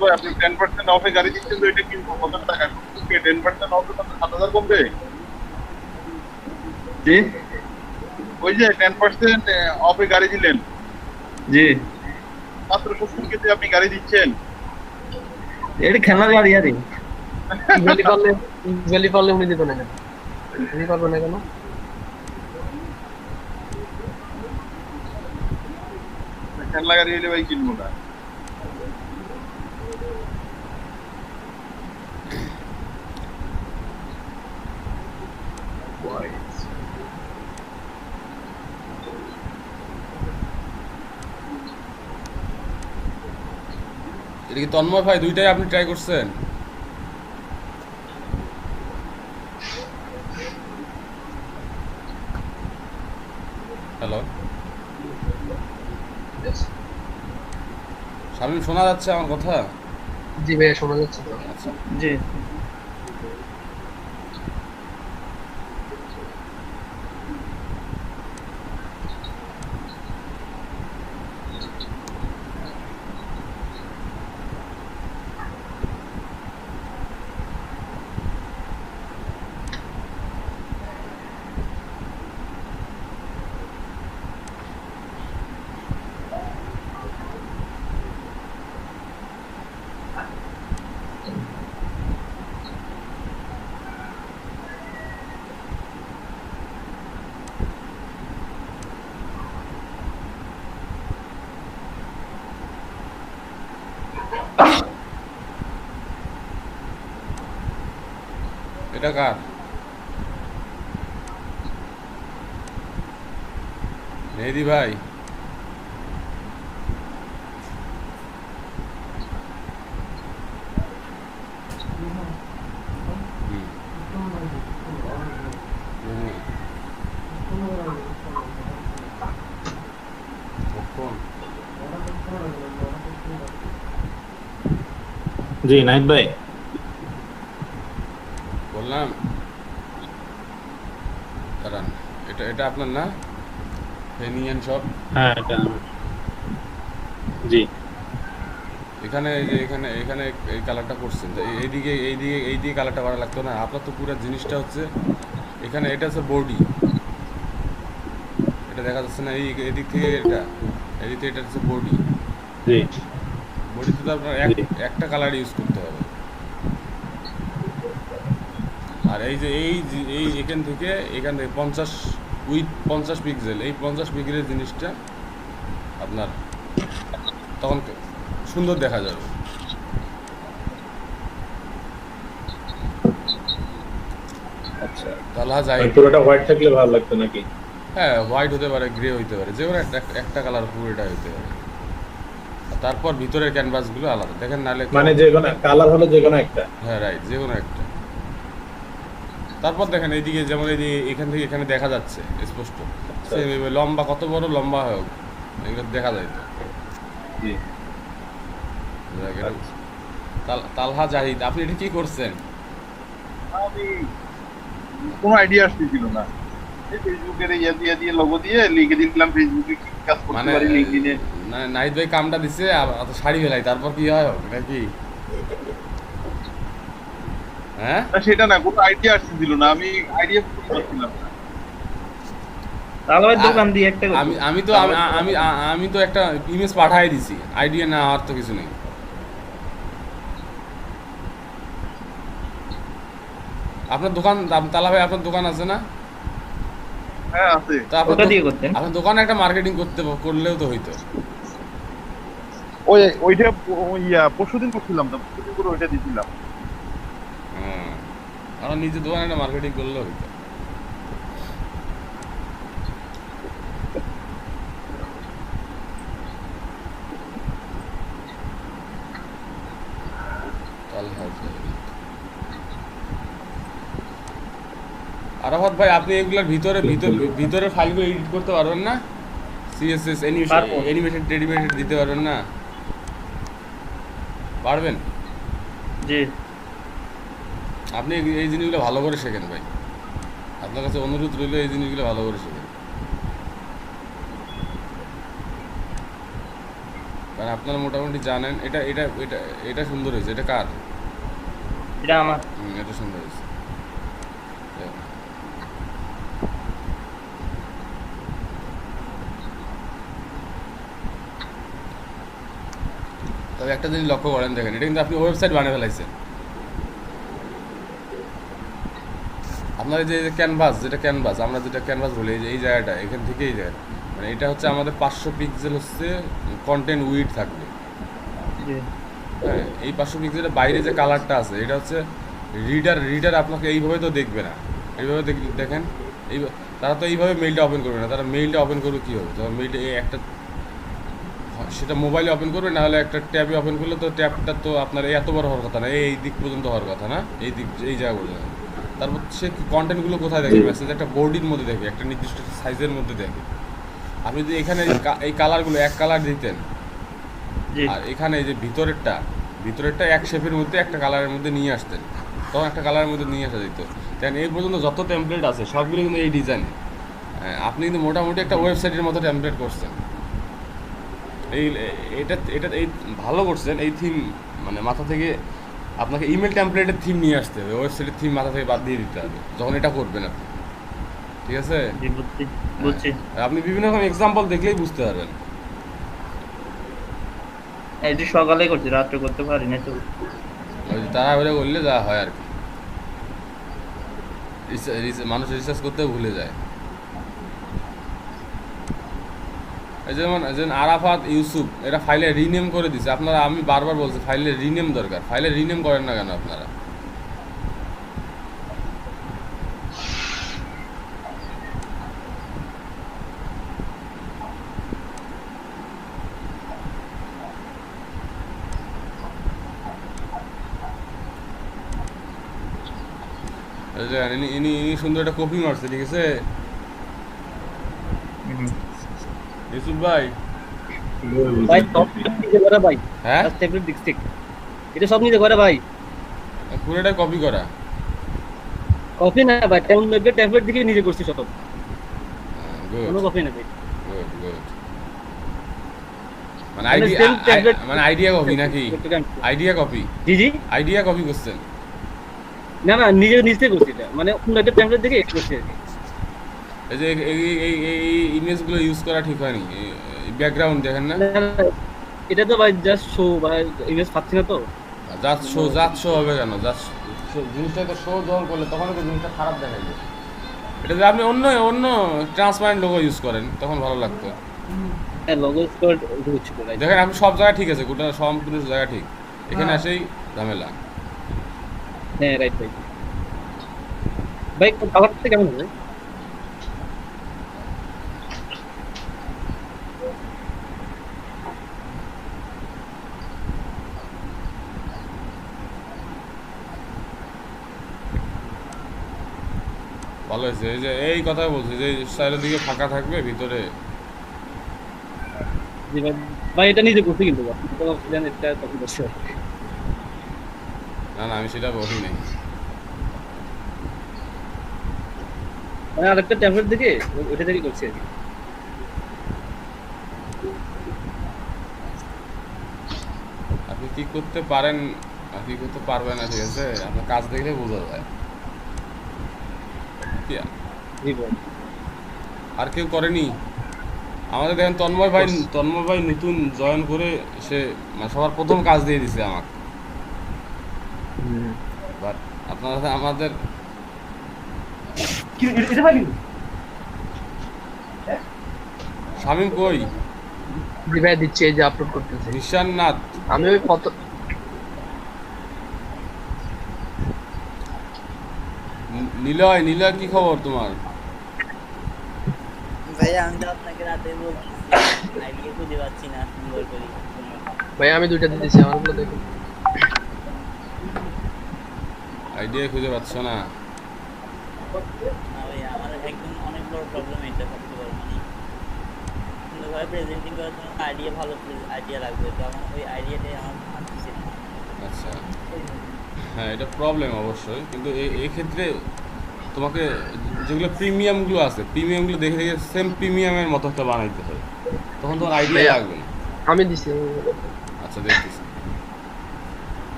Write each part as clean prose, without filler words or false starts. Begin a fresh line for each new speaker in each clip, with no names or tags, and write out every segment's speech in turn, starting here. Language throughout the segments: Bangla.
ভাই আপনি 10% অফে গাড়ি দিচ্ছেন, তো এটা কিন্তু কত টাকা? 10% অফে কত, 7,000 কমবে?
জি
ওই যে 10% অফে গাড়ি দিলেন,
জি,
মাত্র 70 কেজি আপনি গাড়ি দিচ্ছেন।
এটা খেলনার গাড়ি আরে।
ইভেলি পারলে, ইভেলি পারলে উনি দিবে না কেন? উনি পারবে না কেন?
খেলনা গাড়ি হইলে ভাই কিনবো না।
এটা কি তন্ময় ভাই দুইটাই আপনি ট্রাই করছেন? হ্যালো শামীম, শোনা যাচ্ছে আমার কথা?
জি ভাইয়া, শোনা যাচ্ছে তো।
আচ্ছা,
জি
এটা কার? মেহেদি ভাই? হুম। হুম। কখন?
জি নাহিদ ভাই।
বললাম দাঁড়ান, এটা এটা আপনার না? ফেনিয়ান সব।
হ্যাঁ এটা জি
এখানে এই যে এখানে এখানে এই কালারটা করছেন, তো এইদিকে এইদিকে এইদিকে কালারটা করা লাগতো না? আপনার তো পুরো জিনিসটা হচ্ছে এখানে, এটা হচ্ছে বডি, এটা দেখা যাচ্ছে না? এই এদিক থেকে এটা, এদিক থেকে এটা হচ্ছে বডি।
জি
বডিতে তো আপনার
জি
একটা কালার ইউজ করতে হবে। আর এই যে এই এখান থেকে 50 উইথ 50 পিক্সেল, এই 50 পিক্সেলের জিনিসটা আপনার তখন সুন্দর দেখা যাবে।
আচ্ছা,
তালহা যাই,
মানে পুরোটা হোয়াইট থাকলে ভালো লাগতো নাকি?
হ্যাঁ হোয়াইট হতে পারে, গ্রে হতে পারে, যে কোনো একটা একটা কালার পুরোটা হতে পারে। আর তারপর ভিতরের ক্যানভাসগুলো আলাদা দেখেন, নাহলে
মানে যে কোনো কালার হলো যে কোনো একটা।
হ্যাঁ রাইট, যে কোনো একটা। তারপর দেখেন এইদিকে, যেমন এই এখান থেকে এখানে দেখা যাচ্ছে স্পষ্ট,
আচ্ছা
লম্বা কত বড় লম্বা হোক এগুলো দেখা যায় তো।
জি
যাক, এটা
আচ্ছা।
তালহা জাহিদ, আপনি এটা কি করছেন?
আমি কোনো আইডিয়া আসতেছিল না, এই ফেসবুকের ইয়ে দিয়ে দিয়ে লোগো দিয়ে লিখে দিলাম ফেসবুকে কি কাজ করতে
মানে
পারি লিঙ্কডিনে।
নাহিদ ভাই কামটা দিচ্ছে, শাড়ি ফেলাই, তারপর কি হয় নাকি? হ্যাঁ,
না সেটা না, কোনো আইডিয়া আসতেছিল না, আমি আইডিয়া করতে পারছিলাম না।
তাহলে ভাই
আ-
দোকান দিয়ে একটা
আমি
করবো।
আমি তো আমি আমি আমি তো একটা ইমেজ পাঠাই দিছি, আইডিয়া না হওয়ার তো কিছু নেই। আপনার দোকান, তালা ভাই আপনার দোকান আছে না?
হ্যাঁ আছে।
তা আপনার
ওটা দিয়ে করতেন।
আপনার দোকানে একটা মার্কেটিং করলেও তো হইতো।
ওই ওইটা পরশুদিন করছিলাম, তো পরশুদিন করে ওইটা দিছিলাম।
হ্যাঁ, আমার নিজের দোকানে একটা মার্কেটিং করলেও হইতো। তালহা জাহিদ। আরাফাত ভাই, আপনি এগুলোর ভিতরে ফাইলগুলো এডিট করতে পারবেন না? সিএসএস
পারবো।
অ্যানিমেশন টেডিমেশন দিতে পারবেন না? পারবেন?
জি
আপনি এই জিনিসগুলো ভালো করে শেখেন ভাই, আপনার কাছে অনুরোধ রইল, এই জিনিসগুলো ভালো করে শেখেন। কারণ আপনারা মোটামুটি জানেন এটা এটা এটা এটা সুন্দর হয়েছে। এটা কার?
এটা আমার।
এটা সুন্দর হয়েছে। তবে একটা জিনিস লক্ষ্য করেন, দেখেন এটা কিন্তু আপনি ওয়েবসাইট বানিয়ে ফেলাইছেন। আপনার এই যে ক্যানভাস, যেটা ক্যানভাস আমরা যেটা ক্যানভাস বলি, এই যে এই জায়গাটা এখান থেকে এই জায়গা, মানে এটা হচ্ছে আমাদের 500 পিক্সেল হচ্ছে কন্টেন্ট উইড থাকবে।
জি
হ্যাঁ, এই 500 পিক্সেলের বাইরে যে কালারটা আছে এটা হচ্ছে রিডার আপনাকে এইভাবে তো দেখবে না। এইভাবে দেখেন, এই তারা তো এইভাবে মেইলটা ওপেন করবে না। তারা মেইলটা ওপেন করবে কী হবে? যখন মেইলটা এই একটা সেটা মোবাইলে ওপেন করবে, না হলে একটা ট্যাবে ওপেন করলে তো ট্যাবটা তো আপনার এত বড় হওয়ার কথা না, এই দিক পর্যন্ত হওয়ার কথা না, এই দিক এই জায়গা পর্যন্ত। তারপর সে কন্টেন্টগুলো কোথায় দেখে? মেসেজ একটা বোর্ডির মধ্যে দেখে, একটা নির্দিষ্ট সাইজের মধ্যে দেখে। আপনি যদি এখানে এই কালারগুলো এক কালার দিতেন,
জি
আর এখানে এই যে ভিতরেরটা এক শেপের মধ্যে একটা কালারের মধ্যে নিয়ে আসতেন, তখন একটা কালারের মধ্যে নিয়ে আসা যেত। কারণ এই পর্যন্ত যত টেমপ্লেট আছে সবগুলো কিন্তু এই ডিজাইন। আপনি কিন্তু মোটামুটি একটা ওয়েবসাইটের মতো টেমপ্লেট করছেন। এটা এই ভালো করছেন। এই থিম মানে মাথা থেকে আপনাকে ইমেল টেমপ্লেটের থিম নিয়ে আসতে হবে, ওয়েবসাইটের থিম মাথা থেকে বাদ দিয়ে দিতে হবে যখন এটা করবেন আপনি। ঠিক আছে?
জি বুঝছি।
আপনি বিভিন্ন রকম এক্সাম্পল দেখলেই বুঝতে পারবেন।
এটা সকালে করছি, রাত্রে করতে পারি না তো।
ওই যে তাড়াহুড়ো করলে যা হয় আর কি, মানুষ রিসার্চ করতেও ভুলে যায়। এই যেমন আরাফাত ইউসুফ, এরা ফাইলে রিনেম করে দিছে। আপনারা, আমি বারবার বলছি ফাইলে রিনেম দরকার। ফাইলে রিনেম করেন না কেন আপনারা? ইনি সুন্দর একটা কপি মারছে, ঠিক আছে ইউসুফ ভাই?
ভাই সব নিজে করে ভাই,
হ্যাঁ,
ট্যাবলেট দিচ্ছি, এটা সব নিজে করে ভাই।
পুরোটা কপি করা।
কপি না ভাই, ট্যাবলেট দিকে নিজে করছি সব,
গুড
কোনো কপি না ভাই।
Good good. মানে
মানে same tablet-
মানে আইডিয়া কপি নাকি? Idea copy?
জি জি,
আইডিয়া কপি করছেন?
না না, নিজে করছি এটা, মানে অন্য একটা ট্যাবলেট দিকে করছি আর কি।
এই যে এই ইমেজগুলো ইউজ করা ঠিক হয়নি। ব্যাকগ্রাউন্ড দেখেন না,
না, না, এটা তো ভাই জাস্ট শো, ভাই ইমেজ পাচ্ছি না তো।
জাস্ট শো হবে কেন? জাস্ট জিনিসটা তো শো যখন করলে তখন তো জিনিসটা খারাপ দেখা যায়। এটা যদি আপনি অন্য ট্রান্সপারেন্ট লোগো ইউজ করেন তখন ভালো লাগতো।
হ্যাঁ, লোগো স্কোয়াড হচ্ছে তো ভাই।
দেখেন আপনি সব জায়গায় ঠিক আছে, গোটা সম্পূর্ণ জায়গা ঠিক, এখানে আসেই ঝামেলা।
হ্যাঁ রাইট ভাই। ভাই কালারটা কেমন হবে?
ভালো হয়েছে। এই যে এই কথা বলছি যে সাইডের দিকে ফাঁকা থাকবে, ভিতরে
জি ভাই, ভাই এটা নিজে করছি কিন্তু ভাই, তো জানেন এটা কপি করছি।
না আমি সেটা বলি নাই।
মানে আরেকটা ট্যাবলেট দিকে ওইটা থেকে করছি আর কি।
আপনি কি করতে পারেন আর কি করতে পারবেন না, ঠিক আছে? আপনার কাজ দেখলে বোঝা যায়।
জি ভাই।
আর কেউ করেনি? আমাদের দেখেন তন্ময় ভাই নতুন জয়েন করে সে মানে সবার প্রথম কাজ দিয়ে দিছে আমাকে। বাট আপনারা আমাদের শামীম কই?
জি ভাই দিচ্ছি, এই যে আপলোড করতেছি।
নিশাননাথ,
আমি ওই ফটো
নিলয় কি খবর তোমার?
ভাইয়া আমি তো আপনাকে রাতে বলছি আইডিয়া খুঁজে পাচ্ছি না সুন্দর করে।
ভাই আমি দুইটা দিতেছি, আমারগুলো দেখুন।
আইডিয়া খুঁজে পাচ্ছ না?
না ভাইয়া আমার একদম অনেক বড় প্রবলেম, এটা সবচেয়ে বড়। মানে সুন্দরভাবে প্রেজেন্টিং করার জন্য আইডিয়া, ভালো আইডিয়া লাগবে, তো আমার ওই আইডিয়াটাই আমার আসছে না।
আচ্ছা, হ্যাঁ এটা প্রবলেম অবশ্যই, কিন্তু এই ক্ষেত্রে তোমাকে যেগুলো প্রিমিয়ামগুলো আছে, প্রিমিয়ামগুলো দেখে সেম প্রিমিয়ামের মতো একটা বানাইতে হবে, তখন তোমার আইডিয়া লাগবে না।
আমি দিছি।
আচ্ছা দেখতেছি।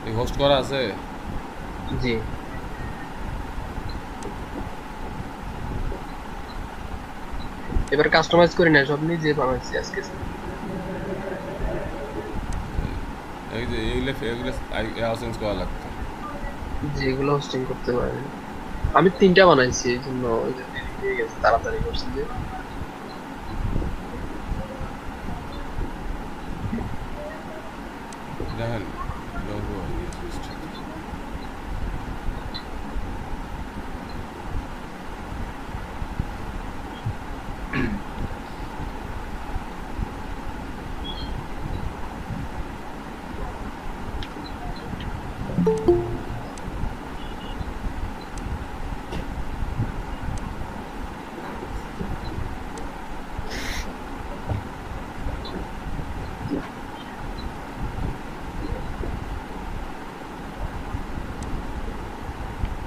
এই হোস্ট করা আছে?
জি। এবার কাস্টমাইজ করি না, সব নিজে বানাইছি আজকে।
এই যে এগুলো চেঞ্জ করা লাগতো।
যেগুলো হোস্টিং করতে পারেন। আমি 3টা বানাইছি, এই জন্য ওই যে দেরি হয়ে গেছে, তাড়াতাড়ি করছি যে।
দেখেন লোগো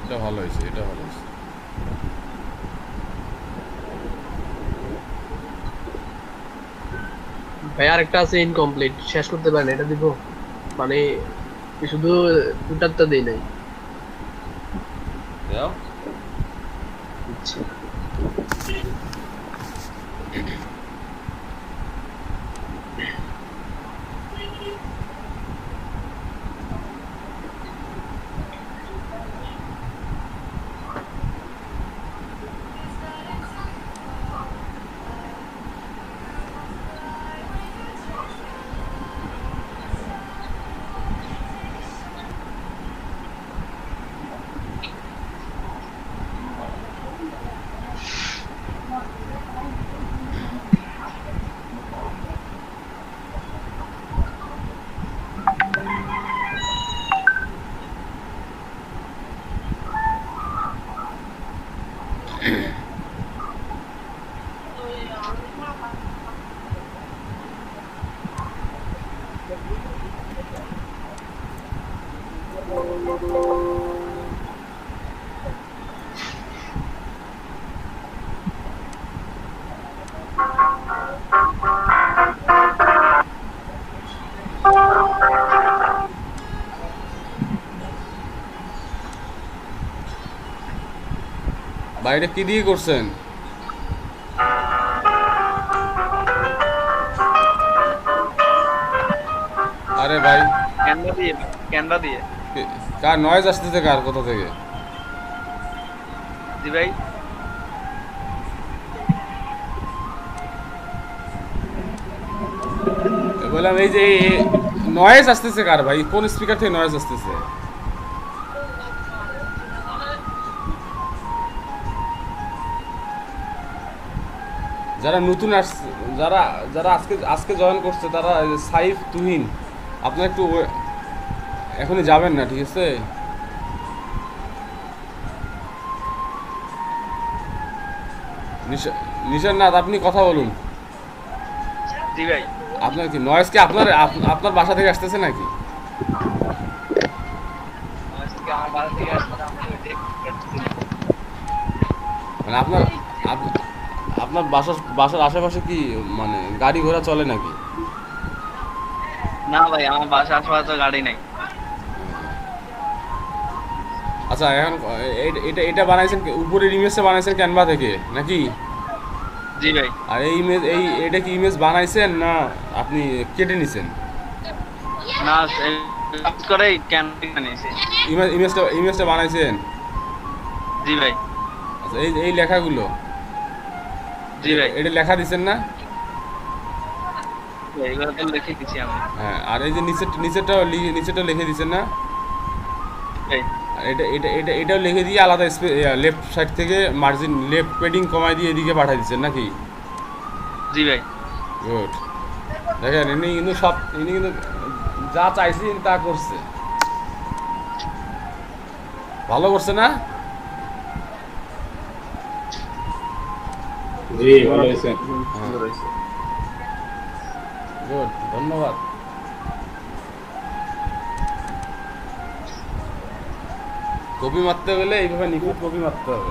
এটা ভালো হয়েছে, এটা ভালো হয়েছে।
ভাই আরেকটা আছে ইনকমপ্লিট, শেষ করতে পারেন, এটা দিব? মানে শুধু টুটারটা দেই নাই।
দাও।
আচ্ছা।
বাইরে কি দিয়ে করছেন? আরে ভাই
ক্যানভা দিয়ে
কার নয়েজ আসতেছে? কার কোথা থেকে?
জি ভাই।
বললাম এই যে নয়েজ আসতেছে কার ভাই? কোন স্পিকার থেকে নয়েজ আসতেছে? যারা নতুন আসছে, যারা যারা আজকে আজকে জয়েন করছে, তারা সাইফ তুহিন, আপনারা একটু এখনই যাবেন না, ঠিক আছে? নিশাননাথ আপনি কথা বলুন।
জি ভাই।
আপনার কি নয়েজ কি আপনার আপনার বাসা থেকে আসতেছে নাকি? মানে আপনার আপনার বাসার আশেপাশে কি মানে গাড়ি ঘোড়া চলে নাকি?
না ভাই, আমার বাসার আশেপাশে তো গাড়ি নাই।
আচ্ছা এখন এটা এটা বানাইছেন উপরের ইমেজটা বানাইছেন ক্যানভা থেকে নাকি?
জি ভাই।
আর এই ইমেজ এটা কি ইমেজ বানাইছেন না আপনি কেটে নিছেন?
না কাজ করে ক্যানভা বানিয়েছি।
ইমেজটা বানাইছেন?
জি ভাই।
আচ্ছা এই লেখাগুলো,
জি ভাই।
এটা লেখা দিছেন না?
এইগুলো তো লিখে দিছি আমি।
হ্যাঁ, আর এই যে নিচেরটা লিখে দিছেন না? এটাও লিখে দিয়ে আলাদা লেফট সাইড থেকে মার্জিন লেফট পেডিং কমাই দিয়ে এদিকে পাঠিয়ে দিচ্ছেন নাকি?
জি ভাই।
গুড। দেখেন ইনি কিন্তু যা চাইছি তা করছে, ভালো করছে না?
জি ভালো হয়েছে।
গুড, ধন্যবাদ। কপি মারতে গেলে এইভাবে নিখুঁত কপি মারতে হবে।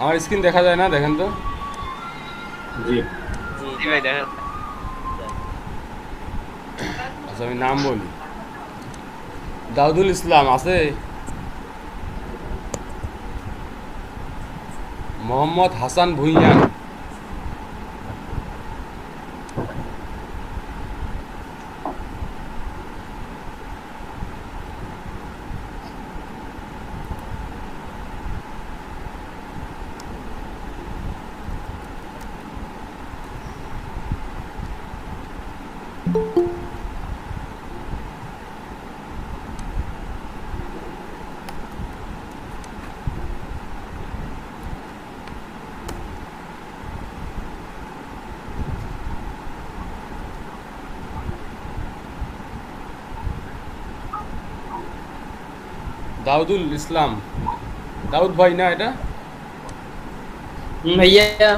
আমার স্ক্রিন দেখা যায় না, দেখেন তো।
জি
জি ভাই দেখা
আচ্ছা আমি নাম বলি, দাউদুল ইসলাম আছে, মোহাম্মদ হাসান ভুঁইয়া, দাউদুল ইসলাম, দাউদ ভাই না এটা?
ভাইয়া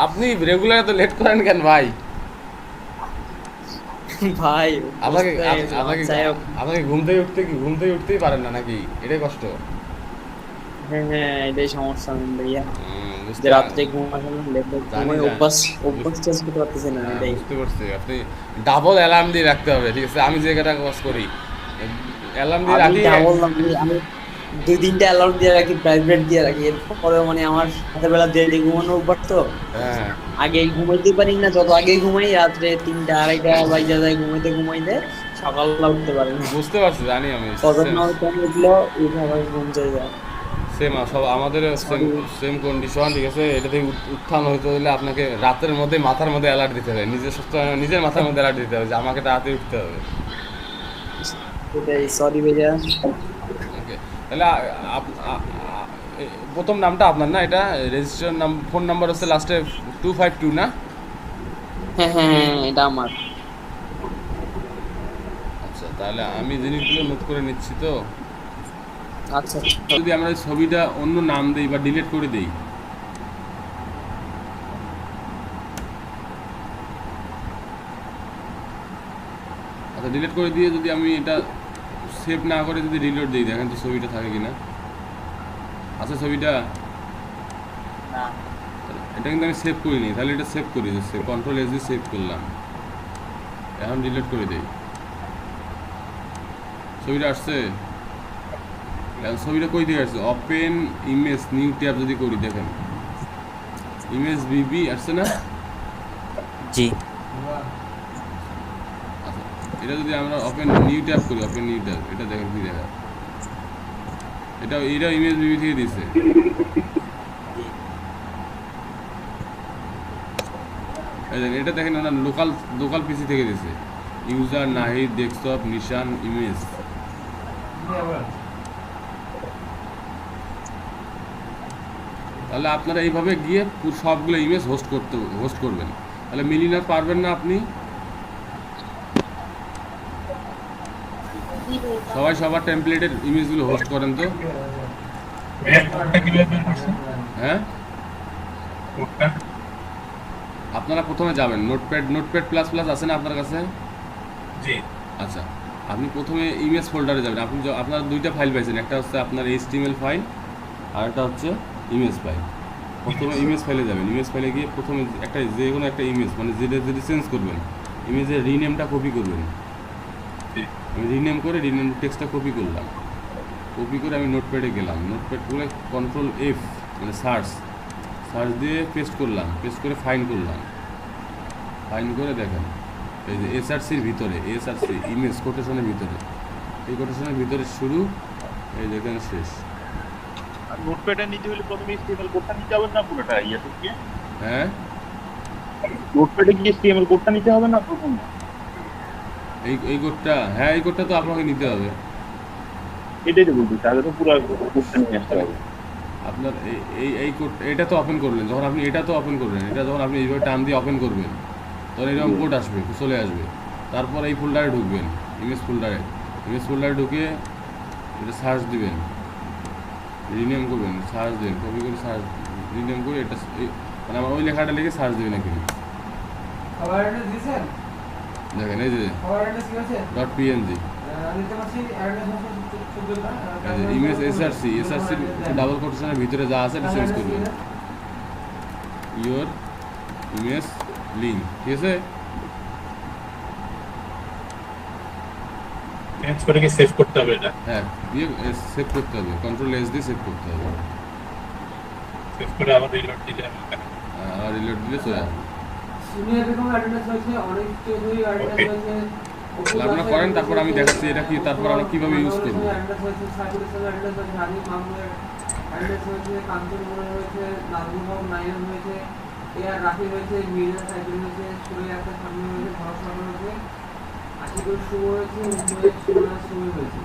আপনি রেগুলার তো লেট করেন কেন ভাই?
ভাই
আপনাকে
বুঝতে পেরেছি,
আপনাকে
যাই হোক।
আপনাকে ঘুম থেকে উঠতেই পারেন না নাকি? এটাই কষ্ট।
হ্যাঁ এটাই সমস্যা ভাইয়া,
বুঝতে
যে রাত্রে ঘুম আসে না, লেটে ঘুমাই,
জানি।
অভ্যাস চেঞ্জ করতে পারতেছি না
হ্যাঁ,
এটাই।
বুঝতে পারছি। আপনি ডাবল অ্যালার্ম দিয়ে রাখতে হবে, ঠিক আছে? আমি যে কটা কাজ করি অ্যালার্ম দিয়ে
আমি
রাখি।
ডাবল আমি 2-3টা অ্যালার্ম দিয়ে রাখি, প্রাইভেট দিয়ে রাখি, এরপরে মানে আমার রাতের দেরি ঘুমানো অভ্যাস তো,
হ্যাঁ
আগে ঘুমাইতে পারি না, যত আগে ঘুমাই রাত্রে 3টা 2:30 বাজে যায় ঘুমাইতে সকালবেলা উঠতে পারি না,
বুঝতে পারছি, জানি আমি।
কখন না উঠলো উঠে আবার ঘুম চলে যায়।
সেম সব আমাদের সেম কন্ডিশন, ঠিক আছে? এটা থেকে উত্থান হইতে হলে আপনাকে রাতের মধ্যে মাথার মধ্যে অ্যালার্ট দিতে হবে, নিজের মাথার মধ্যে অ্যালার্ট দিতে হবে যে আমাকে তাড়াতাড়ি উঠতে হবে।
এটাই, সরি ভাইয়া।
ওকে, তাহলে প্রথম নামটা আপনার না? এটা রেজিস্ট্রেশন নাম, ফোন নাম্বার হচ্ছে লাস্টে 252 না?
হ্যাঁ হ্যাঁ হ্যাঁ, এটা আমার।
আচ্ছা, তাহলে আমি জিনিসগুলো নোট করে নিচ্ছি তো।
আচ্ছা
যদি আমরা এই ছবিটা অন্য নাম দেই বা ডিলিট করে দেই, আচ্ছা ডিলিট করে দিয়ে যদি আমি এটা সেভ না করে যদি রিলোড দিই, দেখেন তো ছবিটা থাকে কিনা। আচ্ছা ছবিটা
না
এটা কিন্তু আমি সেভ করিনি, তাহলে এটা সেভ করি, কন্ট্রোল এস দিয়ে সেভ করলাম, এখন ডিলিট করে দিই। ছবিটা আসছে, ছবিটা কই থেকে আসছে? ওপেন ইমেজ নিউ ট্যাব যদি করি, দেখেন ইমেজ বিবি আসছে না?
জি
আচ্ছা, এটা যদি আমরা ওপেন নিউ ট্যাব করি, ওপেন নিউ ট্যাব, এটা দেখেন কি দেখা, এটা ইমেজ বিবি থেকে দিছে। এটা দেখেন ওনার লোকাল পিসি থেকে দিছে, ইউজার নাহিদ, ডেস্কটপ নিশান, ইমেজ। তাহলে আপনারা এইভাবে গিয়ে সবগুলো ইমেজ হোস্ট করবেন, তাহলে মিলিনার পারবেন না আপনি? সবাই সবার টেমপ্লেটের ইমেজগুলো হোস্ট করেন তো। হ্যাঁ, আপনারা প্রথমে যাবেন নোটপ্যাড প্লাস প্লাস আছে না আপনার কাছে?
জি
আচ্ছা, আপনি প্রথমে ইমেজ ফোল্ডারে যাবেন। আপনি আপনার দুইটা ফাইল পাইছেন, একটা হচ্ছে আপনার HTML ফাইল আর একটা হচ্ছে ইমেজ ফাইল। প্রথমে ইমেজ ফাইলে যাবেন, ইমেজ ফাইলে গিয়ে প্রথমে একটা যে কোনো একটা ইমেজ, মানে যেটা চেঞ্জ করবেন, ইমেজের রিনেমটা কপি করবেন। আমি রিনেম টেক্সটটা কপি করলাম, কপি করে আমি নোটপ্যাডে গেলাম, নোটপ্যাড করে কন্ট্রোল F মানে সার্চ দিয়ে পেস্ট করলাম, পেস্ট করে ফাইন করলাম, ফাইন করে দেখেন এই যে SRCর ভিতরে, SRC ইমেজ কোটেশনের ভিতরে, এই কোটেশনের ভিতরে শুরু, এই দেখেন শেষ।
আর নোটপ্যাডে নিতে হলে প্রথমে HTML কোডটা নিতে হবে না পুরোটা ইয়েতে গিয়ে?
হ্যাঁ,
নোটপ্যাডে গিয়ে HTML কোডটা নিতে হবে না প্রথম?
এই কোডটা, হ্যাঁ এই কোডটা তো আপনাকে নিতে হবে।
এটাই তো বলছি, তাহলে তো পুরো কোডটা নিয়ে আসতে হবে।
আপনার এই কোড, এটা তো ওপেন করলেন, যখন আপনি এটা তো ওপেন করবেন, এটা যখন আপনি এইভাবে টান দিয়ে ওপেন করবেন, তখন এরকম কোড আসবে, চলে আসবে। তারপর এই ফোল্ডারে ঢুকবেন, ইমেজ ফোল্ডারে ঢুকে এটা সার্চ দিবেন, রিনেম করবেন, সার্চ দেবেন, কপি করে সার্চ রিনেম করে এটা মানে আমার ওই লেখাটা লিখে সার্চ দেবেন এখানে। দেখেন এই যে .png ইমেজ SRC ডাবল কোটেশনের ভিতরে যা আছে এটা চেঞ্জ করবেন, ইয়োর ইমেজ লিঙ্ক, ঠিক আছে?
চেঞ্জ করে কি সেভ করতে হবে এটা?
হ্যাঁ, দিয়ে সেভ করতে হবে, কন্ট্রোল এস দিয়ে সেভ করতে হবে।
সেভ করে আবার রিলোড দিলে
আর রিলোড দিলে চলে আসবে। তাহলে আপনারা করেন, তারপর আমি দেখাচ্ছি এটা কি, তারপর আমরা কিভাবে ইউজ করবো।
রাখি হয়েছে, মির্জা সাইকেল হয়েছে, সুরে একটা সামনে হয়েছে, ভরসা হয়েছে, আশিকুর শুভ হয়েছে, উন্নয়ের শুভ হয়েছে।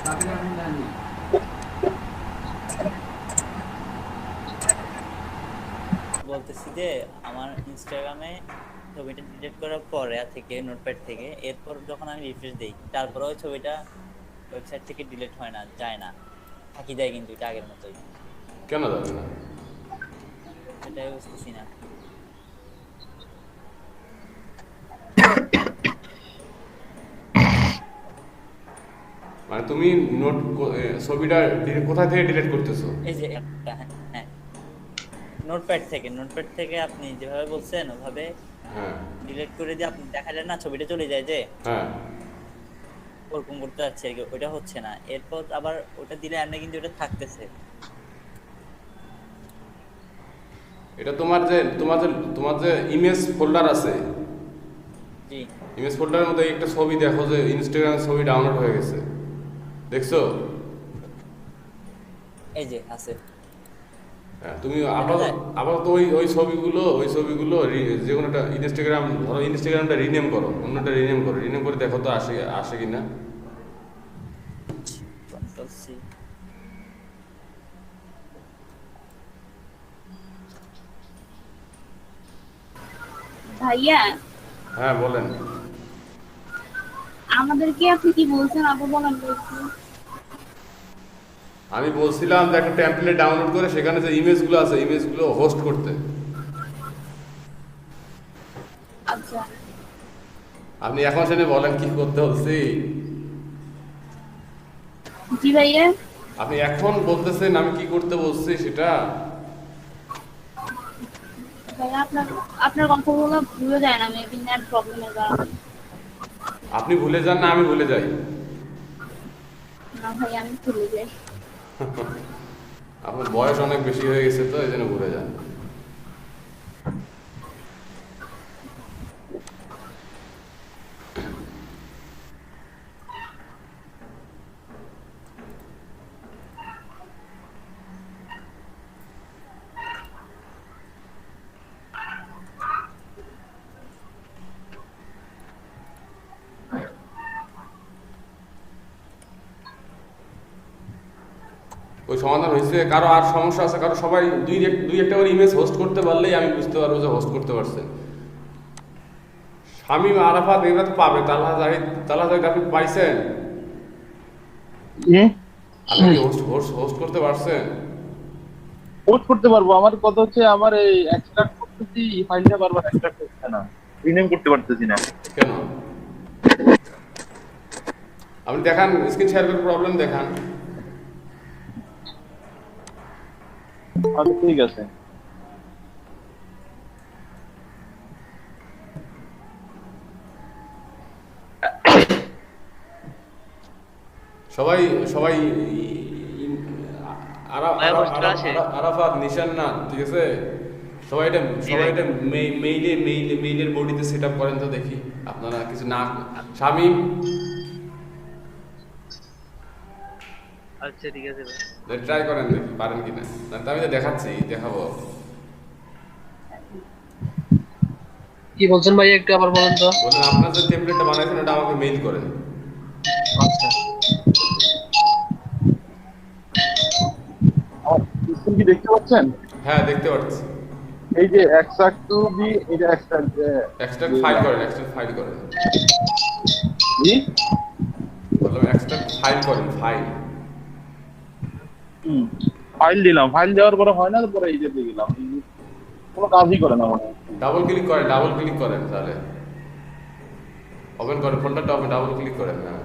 তাকে এখন জানি
বলতেছি যে আমার ইনস্টাগ্রামে ছবিটা ডিলিট করার পরে থেকে নোটপ্যাড থেকে, এরপর যখন আমি রিফ্রেশ দিই তারপরে ওই ছবিটা ওয়েবসাইট থেকে ডিলিট হয় না, যায় না, থাকি যায়, কিন্তু এটা আগের মতোই।
কেন যাবে না?
সেটাই বুঝতেছি না।
মানে তুমি নোট ছবিটা কোথা থেকে ডিলিট করতেছো?
এই যে হ্যাঁ, নোটপ্যাড থেকে আপনি যেভাবে বলছেন ওভাবে
হ্যাঁ
ডিলিট করে দিয়ে আপনি দেখালেন না, ছবিটা চলে যায় যে,
হ্যাঁ,
ওরকম করতে যাচ্ছে আর কি, ওটা হচ্ছে না। এরপর আবার ওটা দিলে এমনি কিন্তু ওটা থাকতেছে।
এটা তোমার যে ইমেজ ফোল্ডার আছে,
জি
ইমেজ ফোল্ডারের মধ্যে একটা ছবি দেখো যে ইনস্টাগ্রাম ছবি ডাউনলোড হয়ে গেছে, দেখছো?
এই যে আছে।
হ্যাঁ, তুমি আপাতত ওই ছবিগুলো যে কোনো একটা ইনস্টাগ্রামটা রিনেম করো, অন্যটা রিনেম করে দেখো তো আসে কিনা।
Control C.
ভাইয়া,
হ্যাঁ বলেন।
আমাদেরকে আপনি কি বলছেন আগে বলেন তো একটু।
আমি বলছিলাম যে একটা টেমপ্লেট ডাউনলোড করে সেখানে যে ইমেজগুলো আছে ইমেজগুলো হোস্ট করতে।
আচ্ছা,
আপনি এখন সেটা বলেন কি করতে হচ্ছে।
জি ভাইয়া।
আপনি এখন বলতেছেন আমি কি করতে বলছি সেটা।
ভাইয়া আপনার কথাগুলো ভুলে যায় না, মেবি নেট প্রবলেমের কারণে।
আপনি ভুলে যান না আমি ভুলে যাই?
না ভাইয়া, আমি ভুলে যাই।
আপনার বয়স অনেক বেশি হয়ে গেছে তো এই জন্য ভুলে যান। ওই সমাধান হয়েছে? কারো আর সমস্যা আছে? কারো সবাই দুই একটা করে ইমেজ হোস্ট করতে পারলেই আমি বুঝতে পারবো যে হোস্ট করতে পারছে। শামীম আরাফাত এরা তো পাবে। তালহা জাহিদ আপনি পাইছেন? আপনি কি হোস্ট করতে পারছেন?
পোস্ট করতে পারবো। আমার কথা হচ্ছে আমার এই এক্সট্রাক্ট করতেছি, ফাইলটা বারবার এক্সট্রাক্ট হচ্ছে না, রিনেম করতে পারতেছি না।
কেন? আপনি দেখান, স্ক্রিন শেয়ার করে প্রবলেম দেখান।
আচ্ছা ঠিক আছে।
সবাই আরাফাত, নিশান না, ঠিক আছে? সবাই এটা মেইলের বডিতে সেট আপ করেন তো দেখি। আপনারা কিছু না, শামীম
আচ্ছা ঠিক আছে ভাই,
ট্রাই করেন দেখি পারেন কিনা। না আমি তো দেখাবো।
কি বলছেন ভাই, একটু আবার বলেন তো।
বলেন আপনার যে টেমপ্লেটটা বানাইছেন ওটা আমাকে মেইল করেন।
আচ্ছা,
আমার স্ক্রিন কি দেখতে পাচ্ছেন?
হ্যাঁ দেখতে পাচ্ছি।
এই যে এক্সট্রাক্ট টু বি, এই যে
এক্সট্রাক্ট ফাইল করেন।
জি
বললাম এক্সট্রাক্ট ফাইল করেন,
ফাইল দিলাম, ফাইল দেওয়ার পরে হয় না, পরে এই যে দিয়ে গেলাম, কোনো কাজই করে না মনে হয়।
ডাবল ক্লিক করেন তাহলে ওপেন করেন, ফোল্ডারটা ওপেন, ডাবল ক্লিক করেন। হ্যাঁ,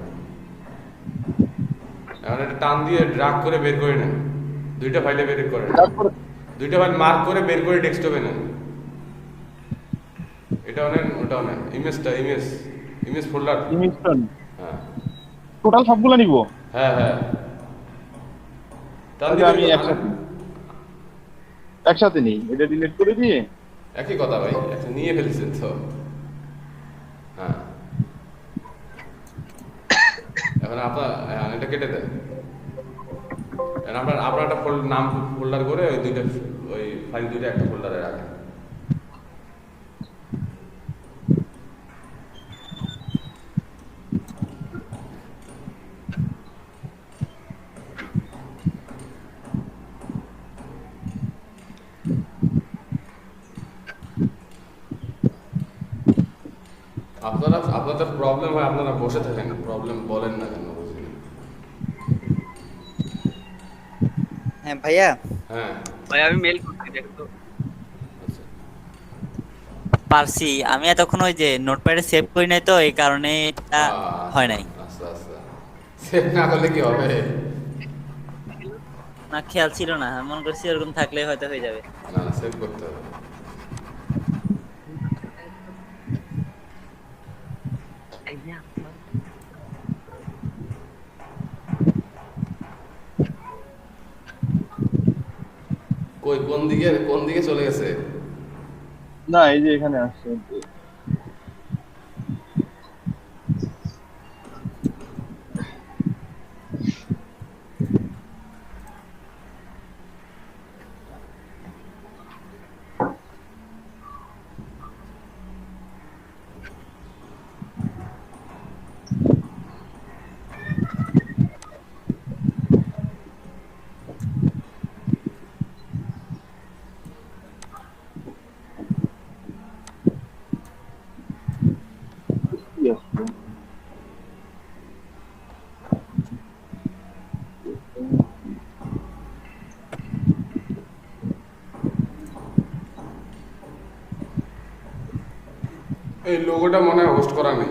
এখন এটা টান দিয়ে ড্রাগ করে বের করে নেন, দুইটা ফাইলে বের করেন।
তারপরে
দুইটা বার মার্ক করে বের করে ডেস্কটপে নেন। এটাও নেন, ওটাও নেন। Image folder.
ইমেজটা
হ্যাঁ
টোটাল সবগুলো নিব।
হ্যাঁ হ্যাঁ,
তাহলে আমি একসাথে নিই, এটা ডিলিট করে দিয়ে।
একই কথা ভাই, একটা নিয়ে ফেলেছেন তো। হ্যাঁ এখন আপনার এটা কেটে দেন। আপনার একটা নাম ফোল্ডার করে ওই দুইটা, ওই ফাইল দুইটা একটা ফোল্ডারে রাখেন। আপনাদের প্রবলেম হয়, আপনারা বসে থাকেন, প্রবলেম বলেন না কেন বুঝিনি।
হ্যাঁ ভাইয়া,
হ্যাঁ
ভাই আমি মেল করছি দেখো।
আচ্ছা
পারছি। আমি এতক্ষণ ওই যে নোটপ্যাডে সেভ করি নাই তো, এই কারণে এটা হয় নাই।
আচ্ছা আচ্ছা, সেভ না করলে কি হবে?
না খেয়াল ছিল না, আমি মনে করছি এরকম থাকলে হয়তো হয়ে যাবে।
না না, সেভ করতে হবে। কই কোন দিকে চলে গেছে?
না এই যে এখানে আসছে। কি আসছে?
এই লোগোটা মনে হয় হোস্ট করা নেই।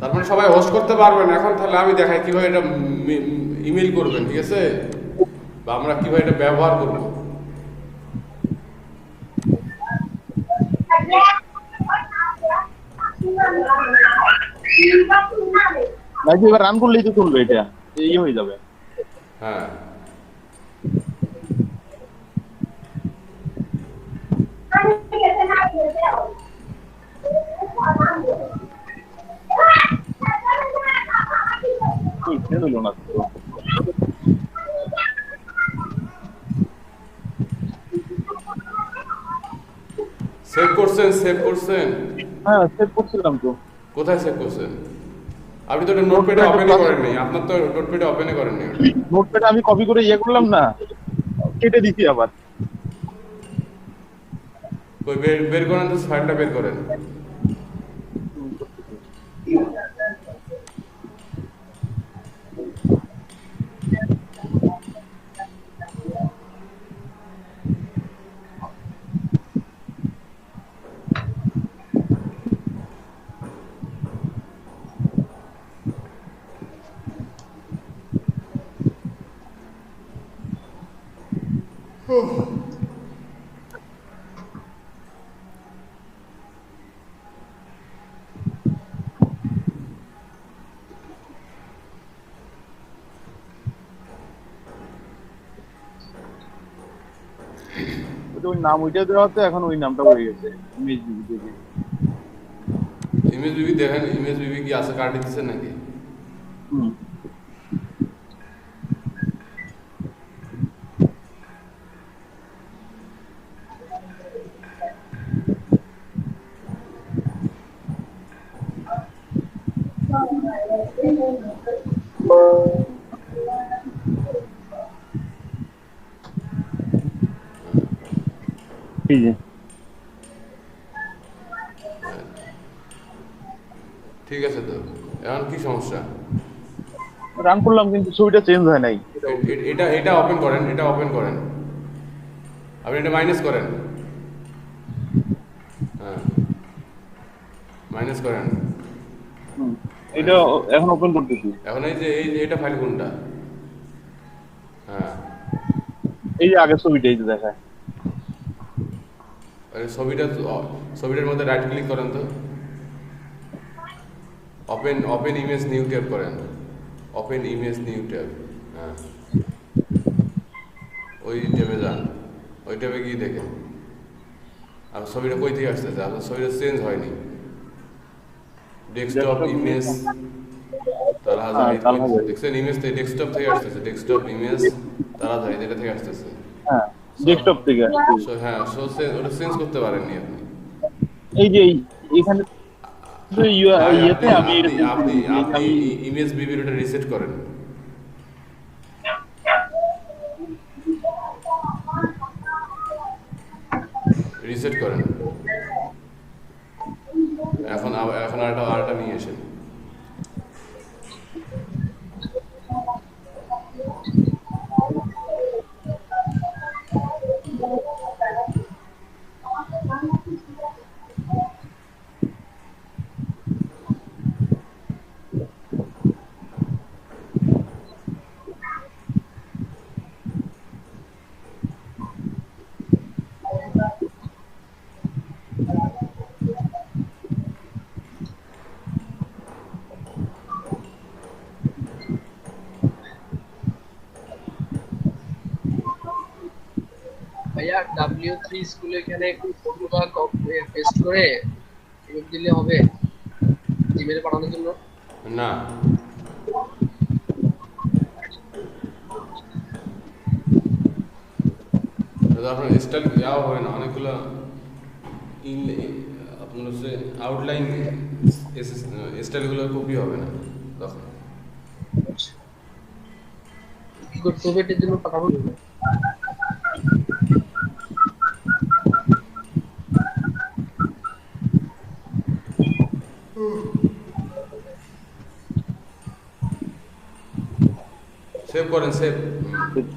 তারপরে সবাই হোস্ট করতে পারবেন এখন। তাহলে আমি দেখাই কিভাবে এটা ইমেল করবেন, ঠিক আছে? বা আমরা কিভাবে এটা ব্যবহার করব।
নাকি এবার রান করলেই তো চলবে, এটা এই হয়ে যাবে।
হ্যাঁ
কেন হলো না তো?
সেভ করছেন?
হ্যাঁ সেভ করছিলাম তো।
কোথায় সেভ করছেন? আপনি তো এটা নোটপ্যাডে ওপেনই করেননি। আপনার তো নোটপ্যাডে ওপেনই করেননি।
নোটপ্যাডে আমি কপি করে ইয়ে করলাম না, কেটে দিছি আবার।
কই বের করেন তো, ফাইলটা বের করেন।
ওই নাম ওইটা দেওয়া হতো, এখন ওই নামটা হয়ে গেছে ইমেজ বিবি থেকে।
ইমেজ বিবি দেখেন, ইমেজ বিবি কি আছে, কার্ডে দিচ্ছেন নাকি?
হুম এই যে
ঠিক আছে তো, এখন কি সমস্যা?
রান করলাম কিন্তু ছবিটা চেঞ্জ হয় নাই।
এটা ওপেন করেন, এটা ওপেন করেন, আপনি এটা মাইনাস করেন, হ্যাঁ মাইনাস করেন।
এটা এখন ওপেন করতেছি।
এখন এই যে এটা ফাইল কোনটা? হ্যাঁ
এই যে আগের ছবিটা এই যে দেখায়।
ছবিটার মধ্যে রাইট ক্লিক করেন তো, ওপেন ইমেজ নিউ ট্যাব করেন, ওপেন ইমেজ নিউ ট্যাব, হ্যাঁ ওই ট্যাবে যান, ওই ট্যাবে গিয়ে দেখেন আর ছবিটা কই থেকে আসতেছে, আপনার ছবিটা চেঞ্জ হয়নি। ডেস্কটপ ইমেজ তালাহাজারি, দেখছেন ইমেজ থেকে ডেস্কটপ থেকে আসতেছে, ডেস্কটপ ইমেজ তালাহাজারি যেটা থেকে আসতেছে।
হ্যাঁ ডেস্কটপ থেকে।
হ্যাঁ ওটা চেঞ্জ করতে পারেননি আপনি।
এই যে এখানে ইয়েতে আমি
আপনি ইমেজ বিবিটা রিসেট করেন, রিসেট করেন, এখন আরেকটা নিয়ে আসেন।
ভাইয়া W3 স্কুলে এখানে কোডগুলো পেস্ট করে ইমেল দিলে হবে জিমেলে পাঠানোর জন্য?
না আপনার স্টাইল যাওয়া হবে না, অনেকগুলো আপনার হচ্ছে আউটলাইন স্টাইলগুলো কপি হবে না তখন।
কি করতে হবে এটার জন্য পাঠাবো?
সেভ করেন, সেভ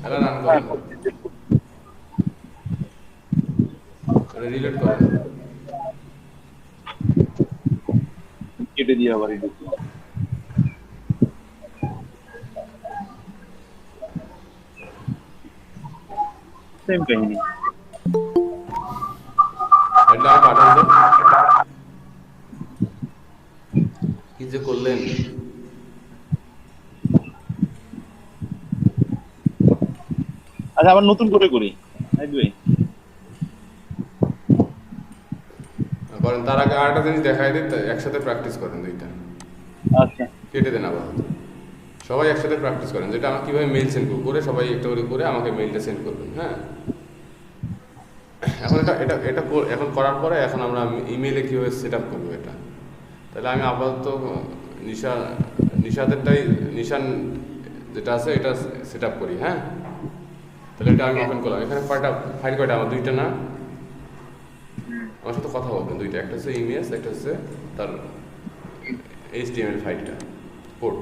এটা রান করেন, রিলেট করেন,
কেটে দিয়ে আবার এডিট সেম কাহিনী।
এটা পাঠান তো, কি যে করলেন।
আচ্ছা আবার নতুন করে করি
করেন, তার আগে আরেকটা জিনিস দেখাই দিন, একসাথে প্র্যাকটিস করেন দুইটা।
আচ্ছা
কেটে দেন আবার, সবাই একসাথে প্র্যাকটিস করেন, যেটা আমার কীভাবে মেইল সেন্ড করবো করে সবাই একটা করে আমাকে মেইলটা সেন্ড করবেন। হ্যাঁ এখন এখন করার পরে এখন আমরা ইমেইলে কীভাবে সেট আপ করবো এটা, তাহলে আমি আপাতত নিশান যেটা আছে এটা সেট আপ করি। হ্যাঁ তাহলে এটা আমি ওপেন করলাম, এখানে ফাইল কয়টা আমার? দুইটা না? আমার সাথে কথা বলবেন, দুইটা, একটা হচ্ছে ইমেজ, একটা হচ্ছে তার HTML ফাইলটা, কোড।